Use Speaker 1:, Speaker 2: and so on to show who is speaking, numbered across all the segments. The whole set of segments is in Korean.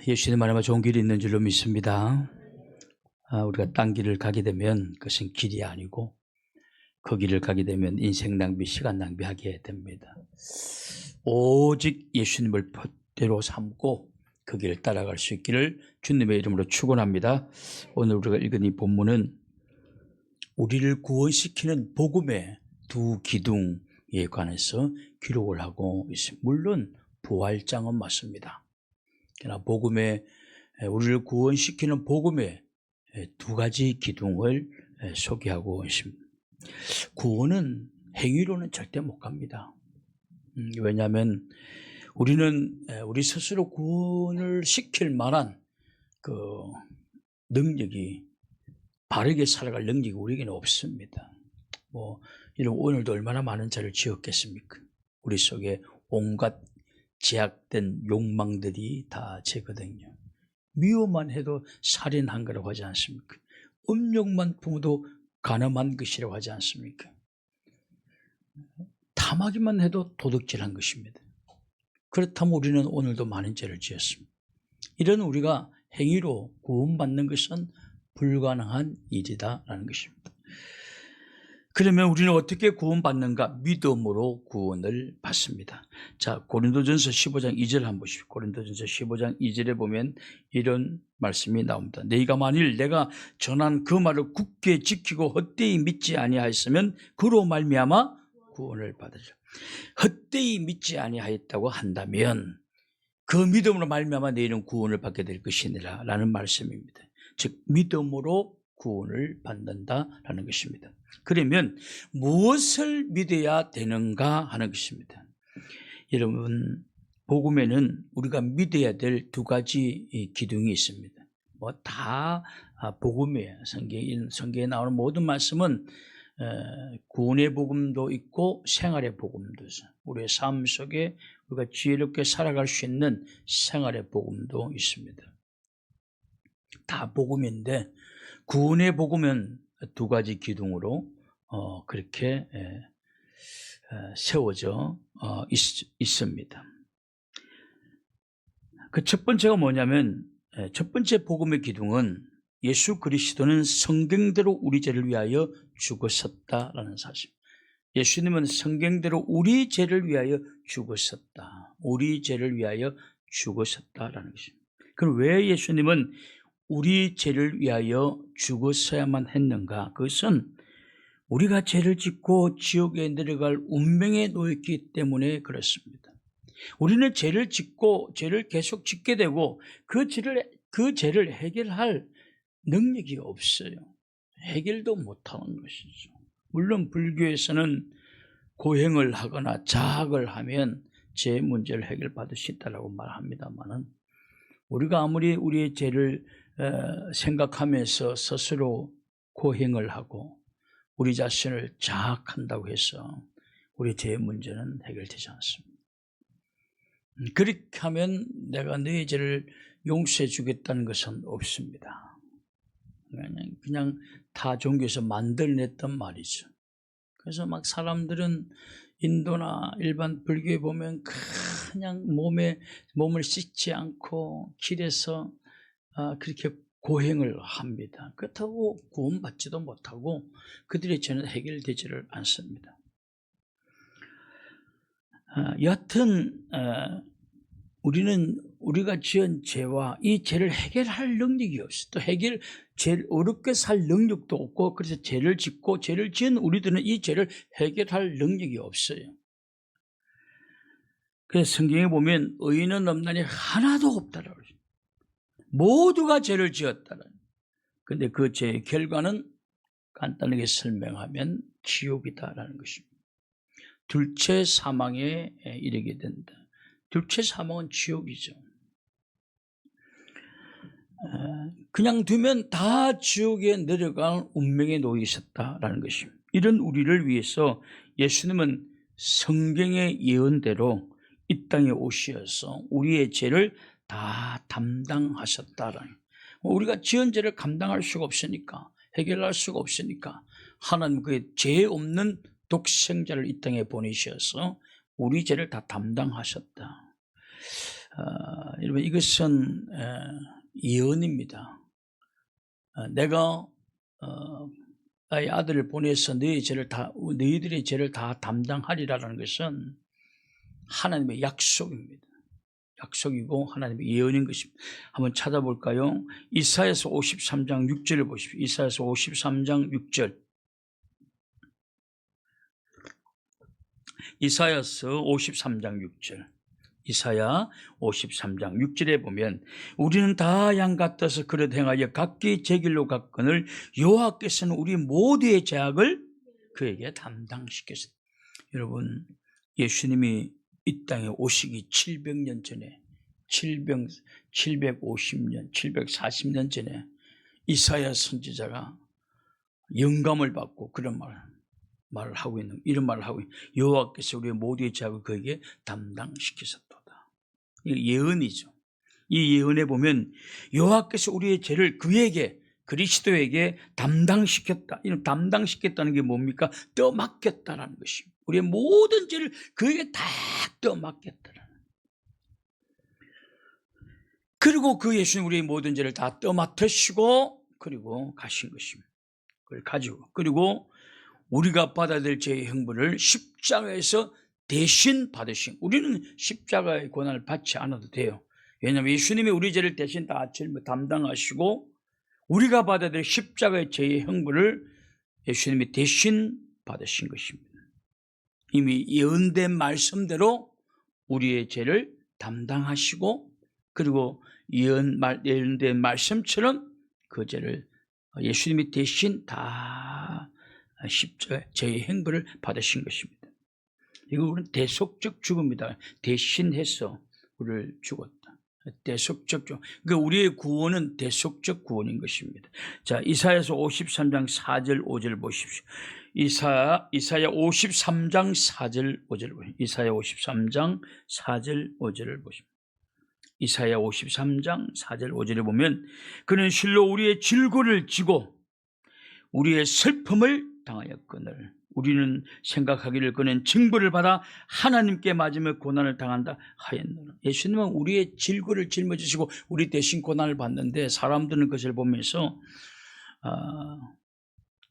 Speaker 1: 예수님 말씀에 좋은 길이 있는 줄로 믿습니다. 우리가 딴 길을 가게 되면 그것은 길이 아니고 그 길을 가게 되면 인생 낭비, 시간 낭비하게 됩니다. 오직 예수님을 표대로 삼고 그 길을 따라갈 수 있기를 주님의 이름으로 축원합니다. 오늘 우리가 읽은 이 본문은 우리를 구원시키는 복음의 두 기둥에 관해서 기록을 하고 있습니다. 물론 부활장은 맞습니다. 그러나 복음의 우리를 구원시키는 복음의 두 가지 기둥을 소개하고 있습니다. 구원은 행위로는 절대 못 갑니다. 왜냐하면 우리는 우리 스스로 구원을 시킬 만한 그 능력이, 바르게 살아갈 능력이 우리에게는 없습니다. 이런 오늘도 얼마나 많은 죄를 지었겠습니까? 우리 속에 온갖 제약된 욕망들이 다 죄거든요. 미워만 해도 살인한 거라고 하지 않습니까? 음욕만 품어도 간음한 것이라고 하지 않습니까? 탐하기만 해도 도둑질한 것입니다. 그렇다면 우리는 오늘도 많은 죄를 지었습니다. 이런 우리가 행위로 구원받는 것은 불가능한 일이다라는 것입니다. 그러면 우리는 어떻게 구원받는가? 믿음으로 구원을 받습니다. 자, 고린도전서 15장 2절 한번 보십시오. 고린도전서 15장 2절에 보면 이런 말씀이 나옵니다. 너희가 만일 내가 전한 그 말을 굳게 지키고 헛되이 믿지 아니하였으면 그로 말미암아 구원을 받으리라. 헛되이 믿지 아니하였다고 한다면 그 믿음으로 말미암아 너희는 구원을 받게 될 것이니라 라는 말씀입니다. 즉 믿음으로 구원을 받는다라는 것입니다. 그러면 무엇을 믿어야 되는가 하는 것입니다. 여러분, 복음에는 우리가 믿어야 될 두 가지 기둥이 있습니다. 다 복음이에요. 성경에 나오는 모든 말씀은 구원의 복음도 있고 생활의 복음도 있어요. 우리의 삶 속에 우리가 지혜롭게 살아갈 수 있는 생활의 복음도 있습니다. 다 복음인데 구원의 복음은 두 가지 기둥으로 그렇게 세워져 있습니다. 그 첫 번째가 뭐냐면, 첫 번째 복음의 기둥은 예수 그리스도는 성경대로 우리 죄를 위하여 죽으셨다라는 사실. 예수님은 성경대로 우리 죄를 위하여 죽으셨다. 우리 죄를 위하여 죽으셨다라는 것입니다. 그럼 왜 예수님은 우리 죄를 위하여 죽었어야만 했는가? 그것은 우리가 죄를 짓고 지옥에 내려갈 운명에 놓였기 때문에 그렇습니다. 우리는 죄를 짓고 죄를 계속 짓게 되고 그 죄를 해결할 능력이 없어요. 해결도 못하는 것이죠. 물론 불교에서는 고행을 하거나 자학을 하면 죄 문제를 해결받을 수 있다고 말합니다만은 우리가 아무리 우리의 죄를 생각하면서 스스로 고행을 하고 우리 자신을 자학한다고 해서 우리 죄의 문제는 해결되지 않습니다. 그렇게 하면 내가 너의 죄를 용서해 주겠다는 것은 없습니다. 그냥 타 종교에서 만들어냈던 말이죠. 그래서 막 사람들은 인도나 일반 불교에 보면 그냥 몸을 씻지 않고 길에서 그렇게 고행을 합니다. 그렇다고 구원받지도 못하고 그들의 죄는 해결되지를 않습니다. 여하튼 우리가 지은 죄와 이 죄를 해결할 능력이 없어요. 또 죄를 어렵게 살 능력도 없고, 그래서 죄를 짓고 죄를 지은 우리들은 이 죄를 해결할 능력이 없어요. 그래서 성경에 보면 의인은 없나니 하나도 없다라고 그러죠. 모두가 죄를 지었다는. 근데 그 죄의 결과는 간단하게 설명하면 지옥이다라는 것입니다. 둘째 사망에 이르게 된다. 둘째 사망은 지옥이죠. 그냥 두면 다 지옥에 내려갈 운명에 놓여 있었다라는 것입니다. 이런 우리를 위해서 예수님은 성경의 예언대로 이 땅에 오셔서 우리의 죄를 다 담당하셨다라는. 우리가 지은 죄를 감당할 수가 없으니까, 해결할 수가 없으니까 하나님 그 죄 없는 독생자를 이 땅에 보내셔서 우리 죄를 다 담당하셨다. 여러분 이것은 예언입니다. 내가 나의 아들을 보내서 너희들의 죄를 다 담당하리라는 것은 하나님의 약속입니다. 약속이고 하나님의 예언인 것입니다. 한번 찾아볼까요? 이사야서 53장 6절을 보십시오. 이사야서 53장 6절. 이사야서 53장 6절. 이사야 53장 6절에 보면 우리는 다 양 같아서 그릇 행하여 각기 제 길로 갔거늘 여호와께서는 우리 모두의 죄악을 그에게 담당시켰습니다. 여러분 예수님이 이 땅에 오시기 700년 전에 750년 740년 전에 이사야 선지자가 영감을 받고 그런 말을 하고 있는 이런 말을 하고 여호와께서 우리의 모두의 죄악을 그에게 담당시키셨도다. 이 예언이죠. 이 예언에 보면 여호와께서 우리의 죄를 그에게 그리스도에게 담당시켰다. 이런 담당시켰다는 게 뭡니까? 떠맡겼다라는 것입니다. 우리의 모든 죄를 그에게 다 떠맡겼다라는. 그리고 그 예수님 우리의 모든 죄를 다 떠맡으시고 그리고 가신 것입니다. 그걸 가지고 그리고 우리가 받아야 될 죄의 형벌을 십자가에서 대신 받으신. 우리는 십자가의 고난을 받지 않아도 돼요. 왜냐하면 예수님이 우리 죄를 대신 다 담당하시고 우리가 받아야 될 십자가의 죄의 형벌을 예수님이 대신 받으신 것입니다. 이미 예언된 말씀대로 우리의 죄를 담당하시고 그리고 예언된 말씀처럼 그 죄를 예수님이 대신 다 십자가의 죄의 형벌을 받으신 것입니다. 이거 우리는 대속적 죽음이다. 대신해서 우리를 죽었다. 대속적 죽음. 그러니까 우리의 구원은 대속적 구원인 것입니다. 자, 이사야서 53장 4절 5절 보십시오. 이사야 53장 4절 5절을 보십시오. 이사야 53장 4절 5절을 보십시오. 이사야 53장 4절 5절에 보면 그는 실로 우리의 질고를 지고 우리의 슬픔을 당하였거늘 우리는 생각하기를 그는 징벌을 받아 하나님께 맞으며 고난을 당한다 하였노라. 예수님은 우리의 질고를 짊어지시고 우리 대신 고난을 받는데 사람들은 그것을 보면서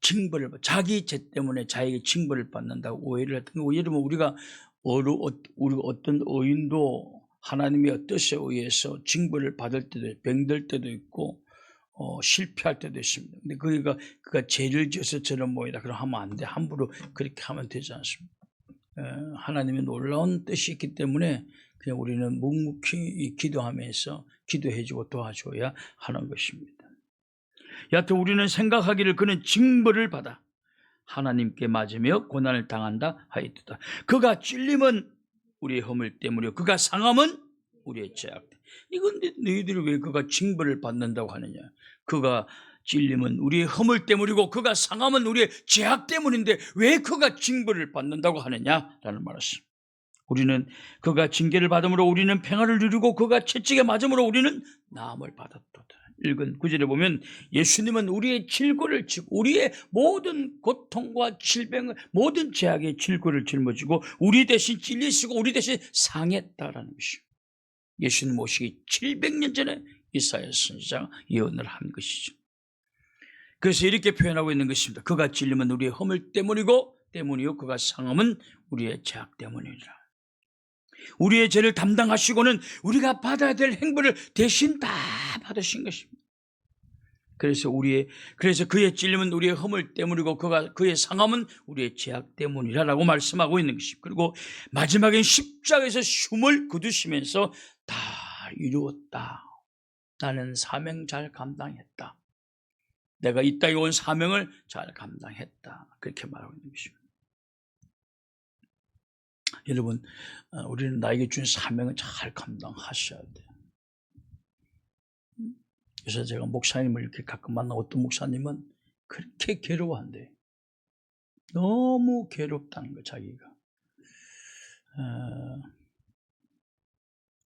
Speaker 1: 징벌을 자기 죄 때문에 자기에게 징벌을 받는다고 오해를 했던 거예요. 예를 들면 우리가 어떤 의인도 하나님의 뜻에 의해서 징벌을 받을 때도 병들 때도 있고 실패할 때도 있습니다. 근데 그가 죄를 지어서 저런 모이다 그럼 하면 안 돼. 함부로 그렇게 하면 되지 않습니다. 하나님의 놀라운 뜻이 있기 때문에 그냥 우리는 묵묵히 기도하면서 기도해주고 도와줘야 하는 것입니다. 여하튼 우리는 생각하기를 그는 징벌을 받아 하나님께 맞으며 고난을 당한다 하였다. 그가 찔림은 우리의 허물 때문이요 그가 상함은 우리의 죄악. 이건데 너희들이 왜 그가 징벌을 받는다고 하느냐? 그가 찔림은 우리의 허물 때문이고 그가 상함은 우리의 죄악 때문인데 왜 그가 징벌을 받는다고 하느냐라는 말이었습니다. 우리는 그가 징계를 받음으로 우리는 평화를 누리고 그가 채찍에 맞음으로 우리는 나음을 받았도다. 읽은 9절에 보면 예수님은 우리의 질고를 지고 우리의 모든 고통과 질병을 모든 죄악의 질고를 짊어지고 우리 대신 찔리시고 우리 대신 상했다라는 것이죠. 예수님 오시기 700년 전에 이사야 선지자가 예언을 한 것이죠. 그래서 이렇게 표현하고 있는 것입니다. 그가 찔림은 우리의 허물 때문이요 그가 상함은 우리의 죄악 때문이라. 우리의 죄를 담당하시고는 우리가 받아야 될 행보를 대신 다 받으신 것입니다. 그래서 그의 찔림은 우리의 허물 때문이고 그의 상함은 우리의 죄악 때문이라고 말씀하고 있는 것입니다. 그리고 마지막엔 십자가에서 숨을 거두시면서 다 이루었다. 나는 사명 잘 감당했다. 내가 이 땅에 온 사명을 잘 감당했다. 그렇게 말하고 있는 것입니다. 여러분, 우리는 나에게 준 사명을 잘 감당하셔야 돼요. 그래서 제가 목사님을 이렇게 가끔 만나 어떤 목사님은 그렇게 괴로워한대요. 너무 괴롭다는 거 자기가.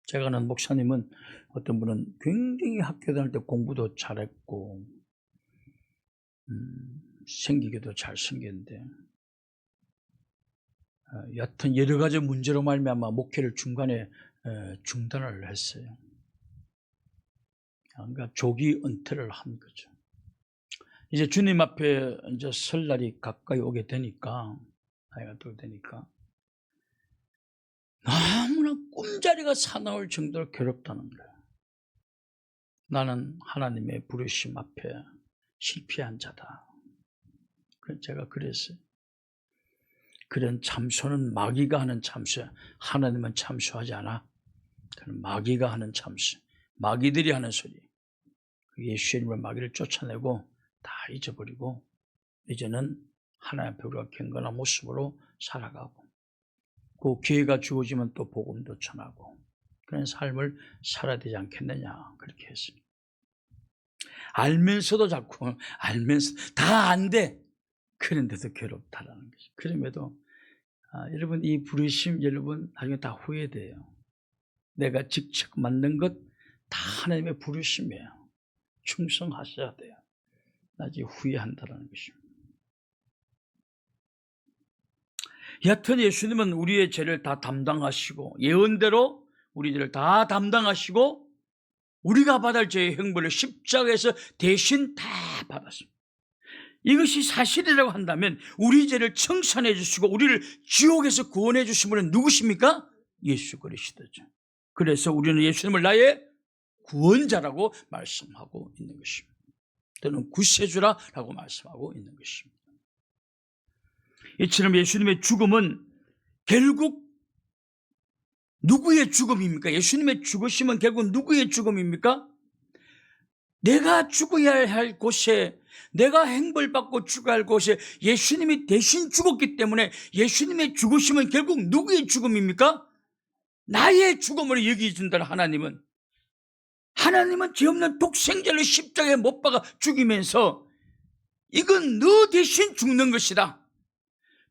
Speaker 1: 제가 아는 목사님은 어떤 분은 굉장히 학교 다닐 때 공부도 잘했고 생기기도 잘생겼는데 여하튼 여러 가지 문제로 말미암아 목회를 중간에 중단을 했어요. 그러니까 조기 은퇴를 한 거죠. 이제 주님 앞에 이제 설날이 가까이 오게 되니까, 나이가 또 되니까, 너무나 꿈자리가 사나울 정도로 괴롭다는 거예요. 나는 하나님의 부르심 앞에 실패한 자다. 제가 그랬어요. 그런 참소는 마귀가 하는 참소야. 하나님은 참소하지 않아. 그건 마귀가 하는 참소. 마귀들이 하는 소리. 예수님을 마귀를 쫓아내고 다 잊어버리고 이제는 하나님 앞에 우리가 경건한 모습으로 살아가고 그 기회가 주어지면 또 복음도 전하고 그런 삶을 살아야 되지 않겠느냐 그렇게 했어요. 알면서도 자꾸 알면서 다 안 돼. 그런데도 괴롭다라는 것이. 그럼에도 여러분 이 부르심 여러분 나중에 다 후회돼요. 내가 직접 만든 것 다 하나님의 부르심이에요. 충성하셔야 돼요. 나중에 후회한다는 것입니다. 여하튼 예수님은 우리의 죄를 다 담당하시고 예언대로 우리 죄를 다 담당하시고 우리가 받을 죄의 형벌을 십자가에서 대신 다 받았습니다. 이것이 사실이라고 한다면 우리 죄를 청산해 주시고 우리를 지옥에서 구원해 주신 분은 누구십니까? 예수 그리스도죠. 그래서 우리는 예수님을 나의 구원자라고 말씀하고 있는 것입니다. 또는 구세주라고 말씀하고 있는 것입니다. 이처럼 예수님의 죽음은 결국 누구의 죽음입니까? 예수님의 죽으심은 결국 누구의 죽음입니까? 내가 죽어야 할 곳에 내가 행벌받고 죽어야 할 곳에 예수님이 대신 죽었기 때문에 예수님의 죽으심은 결국 누구의 죽음입니까? 나의 죽음으로 여기준다는 하나님은 죄 없는 독생자를 십자가에 못 박아 죽이면서 이건 너 대신 죽는 것이다.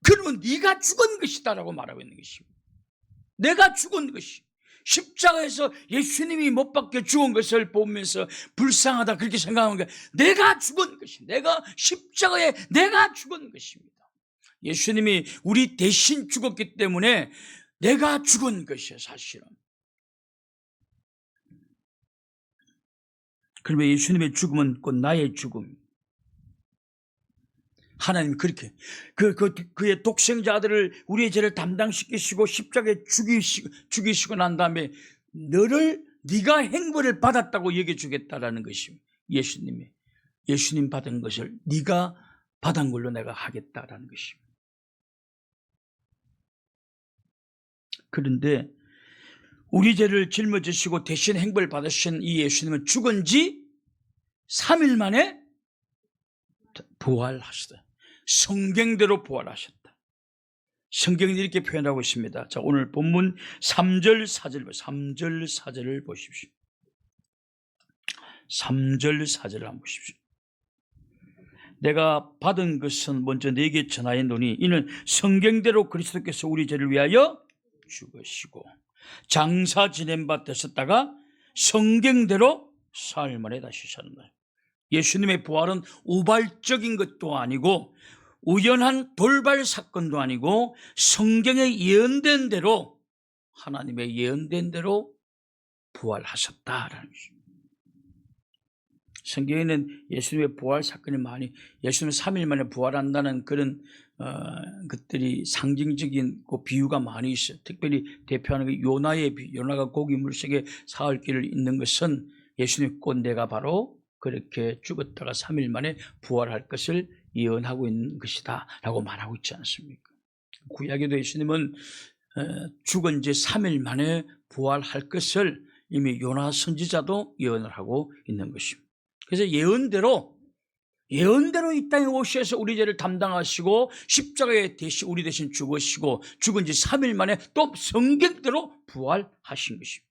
Speaker 1: 그러면 네가 죽은 것이다 라고 말하고 있는 것입니다. 내가 죽은 것이 십자가에서 예수님이 못 박혀 죽은 것을 보면서 불쌍하다 그렇게 생각하는 게 내가 죽은 것이 내가 십자가에 내가 죽은 것입니다. 예수님이 우리 대신 죽었기 때문에 내가 죽은 것이에요. 사실은. 그러면 예수님의 죽음은 곧 나의 죽음. 하나님 그렇게 그의 독생자들을 우리의 죄를 담당시키시고 십자가에 죽이시고 난 다음에 네가 행벌을 받았다고 여겨주겠다라는 것입니다. 예수님 받은 것을 네가 받은 걸로 내가 하겠다라는 것입니다. 그런데 우리 죄를 짊어지시고 대신 행벌 받으신 이 예수님은 죽은 지 3일 만에 부활하셨다. 성경대로 부활하셨다. 성경이 이렇게 표현하고 있습니다. 자, 오늘 본문 3절 4절을 보십시오. 3절 4절을 한번 보십시오. 내가 받은 것은 먼저 네게 전하였노니 이는 성경대로 그리스도께서 우리 죄를 위하여 죽으시고 장사 지낸 바 되셨다가 성경대로 사흘 만에 다시 사는다. 예수님의 부활은 우발적인 것도 아니고 우연한 돌발 사건도 아니고 성경에 예언된 대로 하나님의 예언된 대로 부활하셨다라는 것입니다. 성경에는 예수님의 부활 사건이 많이 예수님은 3일 만에 부활한다는 그런 것들이 상징적인 그 비유가 많이 있어요. 특별히 대표하는 게 요나의 비유. 요나가 고기 물속에 사흘길을 있는 것은 예수님 곧 내가 바로 그렇게 죽었다가 3일 만에 부활할 것을 예언하고 있는 것이다 라고 말하고 있지 않습니까? 구약에도 예수님은 죽은 지 3일 만에 부활할 것을 이미 요나 선지자도 예언을 하고 있는 것입니다. 그래서 예언대로 이 땅에 오셔서 우리 죄를 담당하시고 십자가에 우리 대신 죽으시고 죽은 지 3일 만에 또 성경대로 부활하신 것입니다.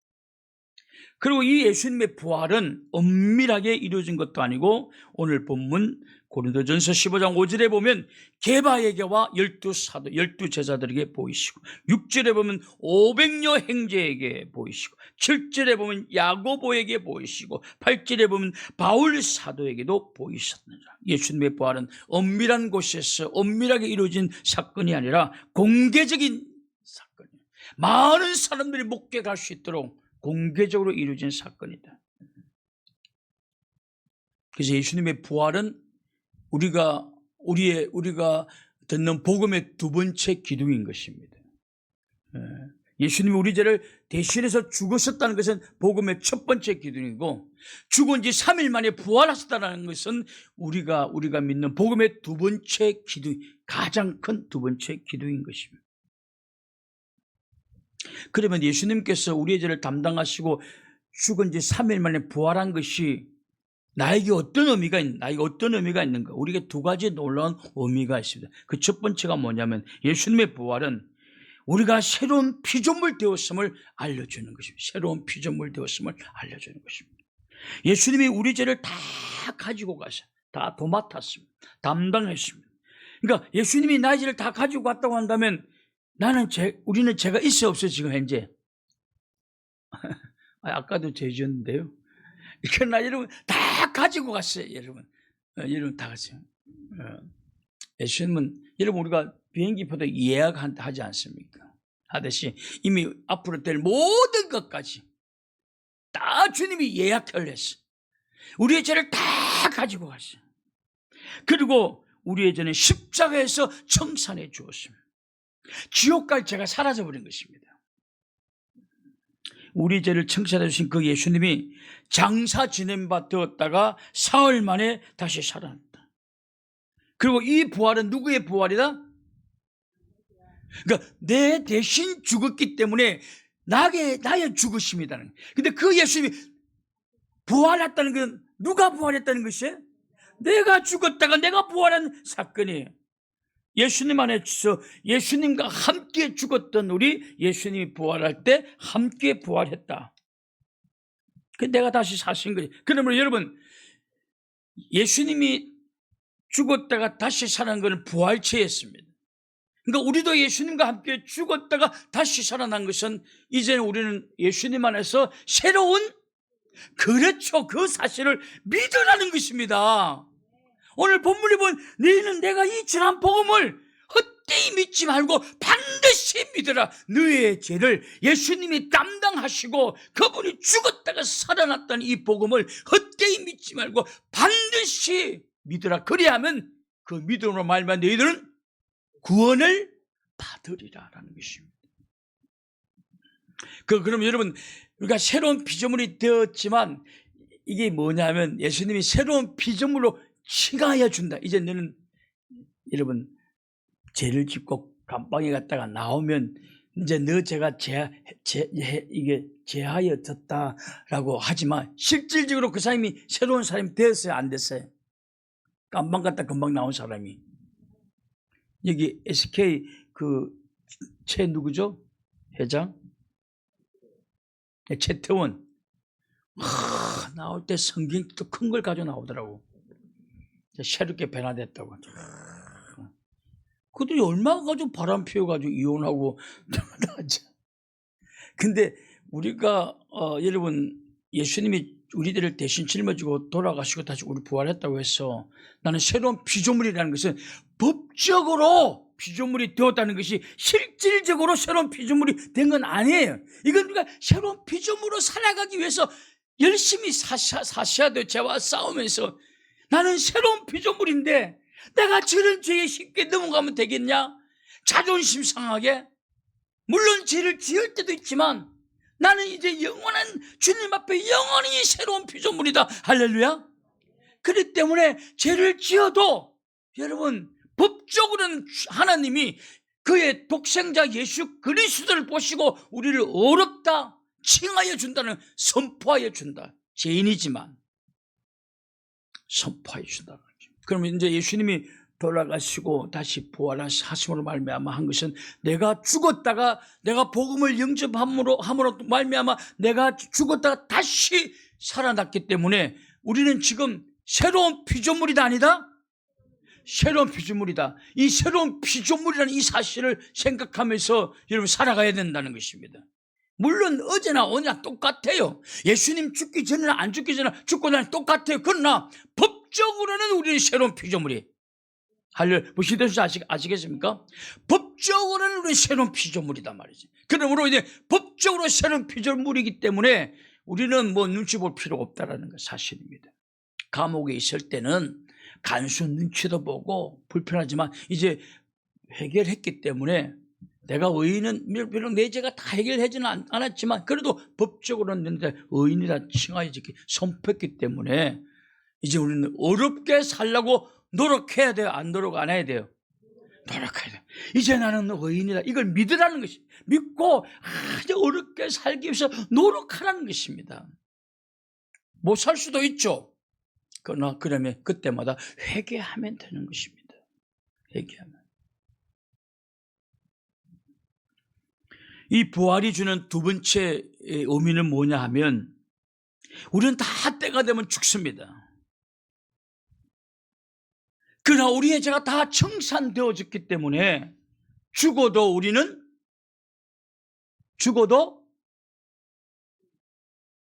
Speaker 1: 그리고 이 예수님의 부활은 엄밀하게 이루어진 것도 아니고 오늘 본문 고린도전서 15장 5절에 보면 게바에게와 12사도 12제자들에게 보이시고 6절에 보면 500여 형제에게 보이시고 7절에 보면 야고보에게 보이시고 8절에 보면 바울 사도에게도 보이셨느니라. 예수님의 부활은 엄밀한 곳에서 엄밀하게 이루어진 사건이 아니라 공개적인 사건이에요. 많은 사람들이 목격할 수 있도록 공개적으로 이루어진 사건이다. 그래서 예수님의 부활은 우리가 듣는 복음의 두 번째 기둥인 것입니다. 예수님이 우리 죄를 대신해서 죽으셨다는 것은 복음의 첫 번째 기둥이고, 죽은 지 3일 만에 부활하셨다는 것은 우리가 믿는 복음의 두 번째 기둥, 가장 큰 두 번째 기둥인 것입니다. 그러면 예수님께서 우리의 죄를 담당하시고 죽은 지 3일 만에 부활한 것이 나에게 어떤 의미가 있는가? 우리에게 두 가지 놀라운 의미가 있습니다. 그 첫 번째가 뭐냐면, 예수님의 부활은 우리가 새로운 피조물 되었음을 알려주는 것입니다. 새로운 피조물 되었음을 알려주는 것입니다. 예수님이 우리 죄를 다 가지고 가서 다 도맡았습니다. 담당했습니다. 그러니까 예수님이 나의 죄를 다 가지고 갔다고 한다면 우리는 죄가 있어 없어 지금 현재? 아까도 죄 지었는데요. 그러나 여러분 다 가지고 갔어요. 여러분 다 갔어요. 예수님은 여러분 우리가 비행기표도 예약하지 않습니까? 하듯이 이미 앞으로 될 모든 것까지 다 주님이 예약을 했어요. 우리의 죄를 다 가지고 갔어요. 그리고 우리의 죄는 십자가에서 청산해 주었습니다. 지옥 갈 죄가 사라져버린 것입니다. 우리 죄를 청산해 주신 그 예수님이 장사 지낸 바 되었다가 사흘 만에 다시 살아났다. 그리고 이 부활은 누구의 부활이다? 그러니까 내 대신 죽었기 때문에 나의 죽으심이다. 근데 그 예수님이 부활했다는 건 누가 부활했다는 것이에요? 내가 죽었다가 내가 부활한 사건이에요. 예수님 안에서 예수님과 함께 죽었던 우리 예수님이 부활할 때 함께 부활했다. 그 내가 다시 사신 거예요. 그러면 여러분, 예수님이 죽었다가 다시 살아난 것은 부활체였습니다. 그러니까 우리도 예수님과 함께 죽었다가 다시 살아난 것은 이제는 우리는 예수님 안에서 새로운, 그렇죠, 그 사실을 믿으라는 것입니다. 오늘 본문에 보면 너희는 내가 이 전한 복음을 헛되이 믿지 말고 반드시 믿으라. 너의 죄를 예수님이 담당하시고 그분이 죽었다가 살아났다는 이 복음을 헛되이 믿지 말고 반드시 믿으라. 그리하면 그 믿음으로 말미암아 너희들은 구원을 받으리라라는 것입니다. 그럼 여러분, 우리가 새로운 피조물이 되었지만 이게 뭐냐면 예수님이 새로운 피조물로 칭하여 준다. 이제 너는 여러분 죄를 짓고 감방에 갔다가 나오면 이제 너 죄가 이게 제하여졌다라고 하지만 실질적으로 그 사람이 새로운 사람이 되었어요, 안 됐어요? 감방 갔다 금방 나온 사람이. 여기 SK 최 누구죠? 회장? 최태원. 나올 때 성경도 큰 걸 가지고 나오더라고. 새롭게 변화됐다고. 그들이 얼마나 가지고 바람 피워가지고 이혼하고. 근데 우리가, 여러분, 예수님이 우리들을 대신 짊어지고 돌아가시고 다시 우리 부활했다고 해서 나는 새로운 피조물이라는 것은 법적으로 피조물이 되었다는 것이 실질적으로 새로운 피조물이 된 건 아니에요. 이건 우리가 새로운 피조물로 살아가기 위해서 열심히 사셔야 돼요. 죄와 싸우면서. 나는 새로운 피조물인데 내가 저런 죄에 쉽게 넘어가면 되겠냐? 자존심 상하게? 물론 죄를 지을 때도 있지만 나는 이제 영원한 주님 앞에 영원히 새로운 피조물이다. 할렐루야. 그렇기 때문에 죄를 지어도 여러분 법적으로는 하나님이 그의 독생자 예수 그리스도를 보시고 우리를 어렵다 칭하여 준다는, 선포하여 준다. 죄인이지만 선포해 준다. 그러면 이제 예수님이 돌아가시고 다시 부활하심으로 말미암아 한 것은 내가 죽었다가 내가 복음을 영접함으로 말미암아 내가 죽었다가 다시 살아났기 때문에 우리는 지금 새로운 피조물이다 아니다? 새로운 피조물이다. 이 새로운 피조물이라는 이 사실을 생각하면서 여러분 살아가야 된다는 것입니다. 물론 어제나 오늘나 똑같아요. 예수님 죽기 전이나 안 죽기 전이나 죽고 나면 똑같아요. 그러나 법적으로는 우리는 새로운 피조물이. 할렐루야. 무엇이 되는지 아시겠습니까? 법적으로는 우리 새로운 피조물이단 말이지. 그러므로 이제 법적으로 새로운 피조물이기 때문에 우리는 뭐 눈치 볼 필요가 없다라는 것 사실입니다. 감옥에 있을 때는 간수 눈치도 보고 불편하지만 이제 해결했기 때문에 내가 의인은 비록 내 죄가 다 해결하지는 않았지만 그래도 법적으로는 내 의인이라 칭하여 선포했기 때문에 이제 우리는 어렵게 살려고 노력해야 돼요? 안 노력 안 해야 돼요? 노력해야 돼요. 이제 나는 의인이다. 이걸 믿으라는 것이 믿고 아주 어렵게 살기 위해서 노력하라는 것입니다. 못 살 수도 있죠. 그러나 그러면 그때마다 회개하면 되는 것입니다. 회개하면. 이 부활이 주는 두 번째 의미는 뭐냐 하면 우리는 다 때가 되면 죽습니다. 그러나 우리의 죄가 다 청산되어졌기 때문에 죽어도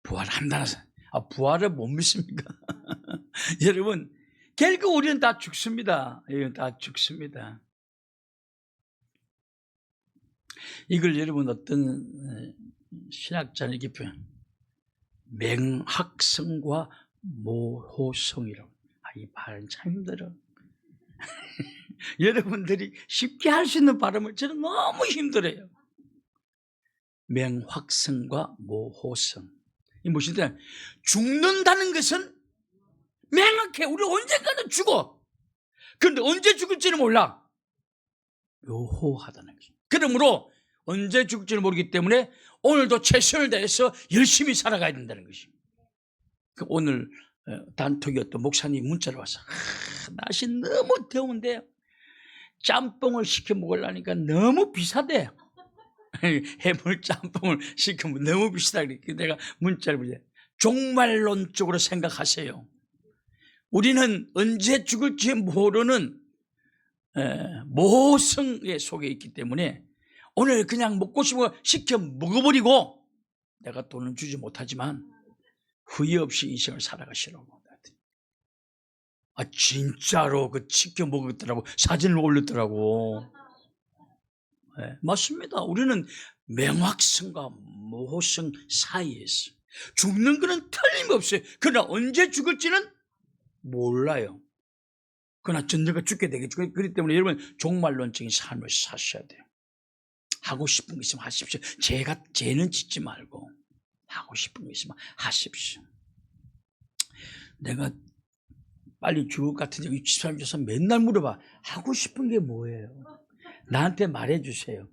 Speaker 1: 부활한다는 부활을 못 믿습니까? 여러분 결국 우리는 다 죽습니다. 다 죽습니다. 이걸 여러분 어떤 신학자는 이렇게 표현 맹학성과 모호성이라고. 이 발음 참 힘들어. 여러분들이 쉽게 할 수 있는 발음을 저는 너무 힘들어요. 맹확성과 모호성. 이 무엇인데 죽는다는 것은 맹확해. 우리 언젠가는 죽어. 그런데 언제 죽을지는 몰라. 묘호하다는 것입니다. 그러므로 언제 죽을지를 모르기 때문에 오늘도 최선을 다해서 열심히 살아가야 된다는 것입니다. 오늘 단톡이었던 목사님 문자를 와서 날씨 너무 더운데 짬뽕을 시켜 먹으려니까 너무 비싸대. 해물 짬뽕을 시키면 너무 비싸다. 내가 문자를 보내. 종말론적으로 생각하세요. 우리는 언제 죽을지 모르는 모호성의 속에 있기 때문에 오늘 그냥 먹고 싶은 거 시켜 먹어버리고 내가 돈은 주지 못하지만 후회 없이 인생을 살아가시라고. 진짜로 그 시켜 먹었더라고. 사진을 올렸더라고. 네, 맞습니다. 우리는 맹확성과 모호성 사이에 있어요. 죽는 거는 틀림없어요. 그러나 언제 죽을지는 몰라요. 그러나 전쟁가 죽게 되겠죠. 그렇기 때문에 여러분 종말론적인 삶을 사셔야 돼요. 하고 싶은 거 있으면 하십시오. 죄는 짓지 말고 하고 싶은 거 있으면 하십시오. 내가 빨리 죽을 것 같은데 이 집사님 줘서 맨날 물어봐. 하고 싶은 게 뭐예요? 나한테 말해주세요.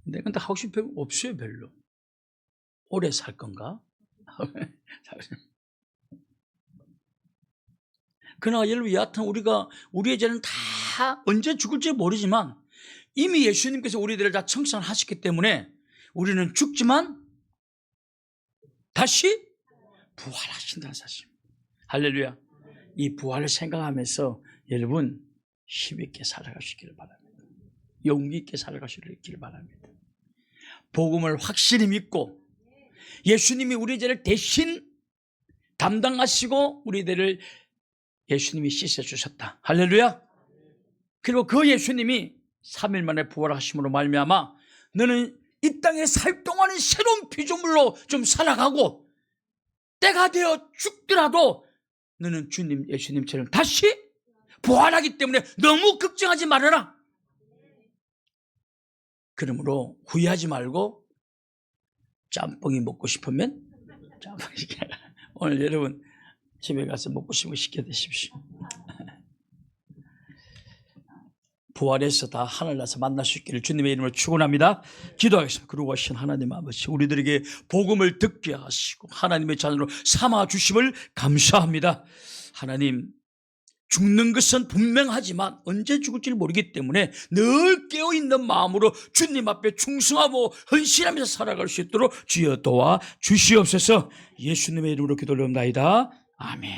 Speaker 1: 내가 하고 싶은 게 없어요. 별로. 오래 살 건가? 그러나 여러분 여하튼 우리의 죄는 다 언제 죽을지 모르지만 이미 예수님께서 우리들을 다 청산하셨기 때문에 우리는 죽지만 다시 부활하신다는 사실입니다. 할렐루야. 이 부활을 생각하면서 여러분 힘있게 살아가시기를 바랍니다. 용기 있게 살아가시기를 바랍니다. 복음을 확실히 믿고 예수님이 우리 죄를 대신 담당하시고 우리들을 예수님이 씻어주셨다. 할렐루야. 그리고 그 예수님이 3일 만에 부활하심으로 말미암아 너는 이 땅에 살 동안은 새로운 피조물로 좀 살아가고 때가 되어 죽더라도 너는 주님 예수님처럼 다시 부활하기 때문에 너무 걱정하지 말아라. 그러므로 후회하지 말고 짬뽕이 먹고 싶으면 짬뽕 시켜라. 오늘 여러분 집에 가서 먹고 싶은 거 시켜 드십시오. 부활해서 다 하늘나라에서 만날 수 있기를 주님의 이름으로 축원합니다. 기도하겠습니다. 그러고하신 하나님 아버지, 우리들에게 복음을 듣게 하시고 하나님의 자녀로 삼아 주심을 감사합니다. 하나님, 죽는 것은 분명하지만 언제 죽을지 모르기 때문에 늘 깨어있는 마음으로 주님 앞에 충성하고 헌신하면서 살아갈 수 있도록 주여 도와 주시옵소서. 예수님의 이름으로 기도를 올립니다. 아멘.